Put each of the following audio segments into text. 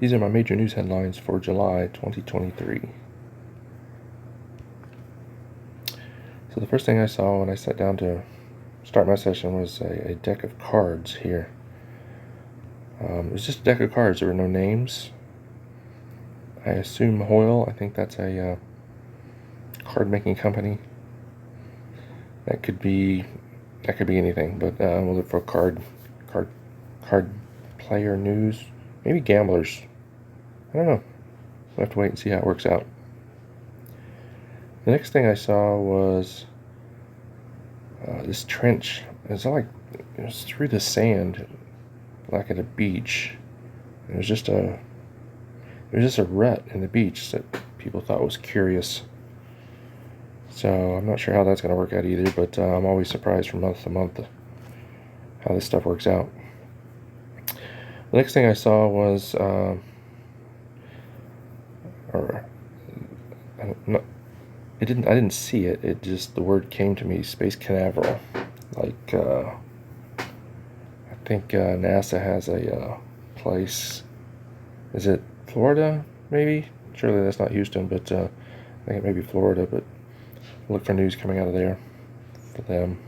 These are my major news headlines for July 2023. So the first thing I saw when I sat down to start my session was a deck of cards here. It was just a deck of cards. There were no names. I assume Hoyle. I think that's a card making company. That could be anything, but we'll look for card player news. Maybe gamblers. I don't know. We'll have to wait and see how it works out. The next thing I saw was this trench. It was through the sand, like at a beach. It was just a rut in the beach that people thought was curious. So I'm not sure how that's going to work out either, but I'm always surprised from month to month how this stuff works out. The next thing I saw was, I didn't see it. It just, the word came to me, Space Canaveral. Like, I think NASA has a place. Is it Florida, maybe? Surely that's not Houston, but I think it may be Florida, but look for news coming out of there for them.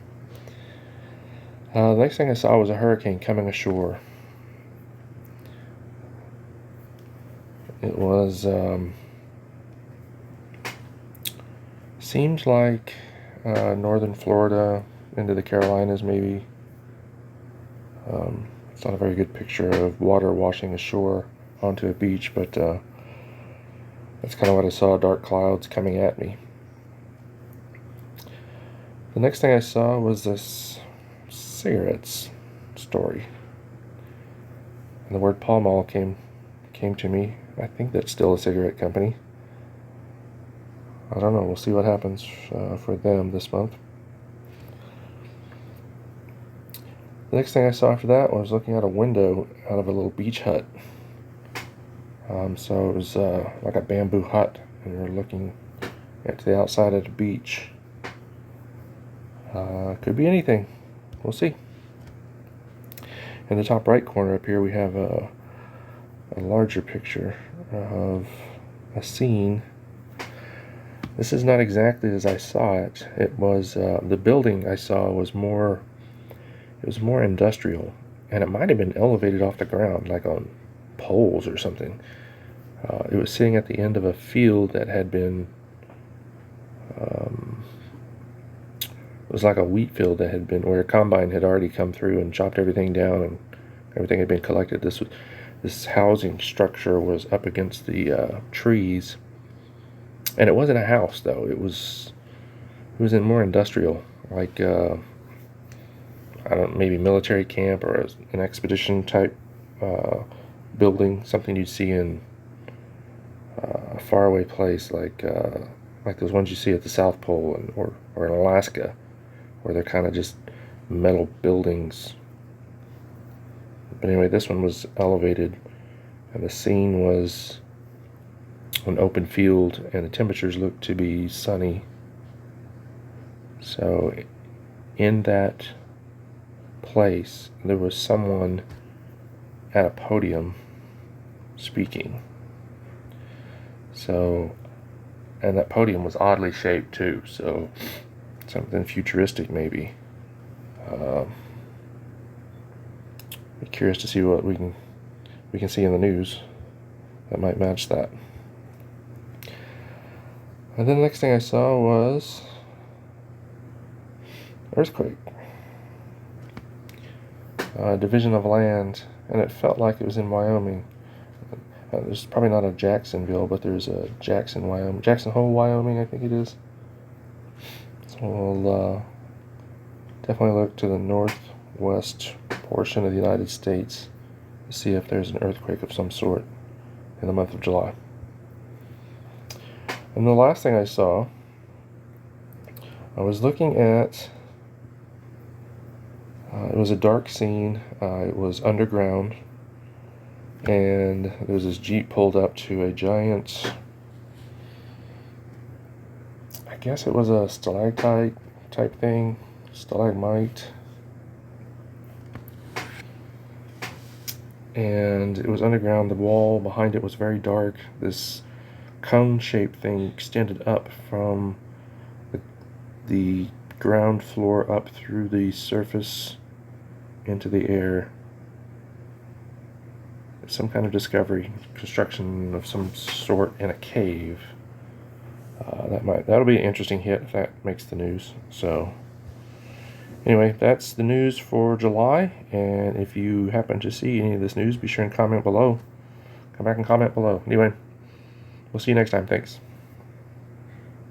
The next thing I saw was a hurricane coming ashore. It was, seems like northern Florida into the Carolinas, maybe. It's not a very good picture of water washing ashore onto a beach, but that's kind of what I saw, dark clouds coming at me. The next thing I saw was this cigarettes story. And the word Pall Mall came to me. I think that's still a cigarette company. I don't know. We'll see what happens for them this month. The next thing I saw after that was looking out a window out of a little beach hut. So it was like a bamboo hut, and you're looking at the outside of the beach. Could be anything. We'll see. In the top right corner up here, we have a larger picture of a scene. This is not exactly as I saw it. It was the building I saw was more. It was more industrial, and it might have been elevated off the ground, like on poles or something. It was sitting at the end of a field that had been. It was like a wheat field that had been, where a combine had already come through and chopped everything down, and everything had been collected. This housing structure was up against the trees, and it wasn't a house though. It was in more industrial, like maybe military camp or an expedition type building, something you'd see in a faraway place like those ones you see at the South Pole or in Alaska, where they're kind of just metal buildings. But anyway, this one was elevated, and the scene was an open field, and the temperatures looked to be sunny. So in that place, there was someone at a podium speaking. So, and that podium was oddly shaped too, so something futuristic maybe. Be curious to see what we can see in the news that might match that. And then the next thing I saw was earthquake. Division of land, and it felt like it was in Wyoming. There's probably not a Jacksonville, but there's a Jackson Hole, Wyoming, I think it is. So we'll definitely look to the northwest portion of the United States to see if there's an earthquake of some sort in the month of July. And the last thing I saw, I was looking at, it was a dark scene. It was underground, and there was this Jeep pulled up to a giant, I guess it was a stalactite type thing, stalagmite. and it was underground. The wall behind it was very dark. This cone-shaped thing extended up from the ground floor up through the surface into the air. Some kind of discovery, construction of some sort in a cave. That'll be an interesting hit if that makes the news. So anyway, that's the news for July, and if you happen to see any of this news, be sure and comment below. Come back and comment below. Anyway, we'll see you next time. Thanks.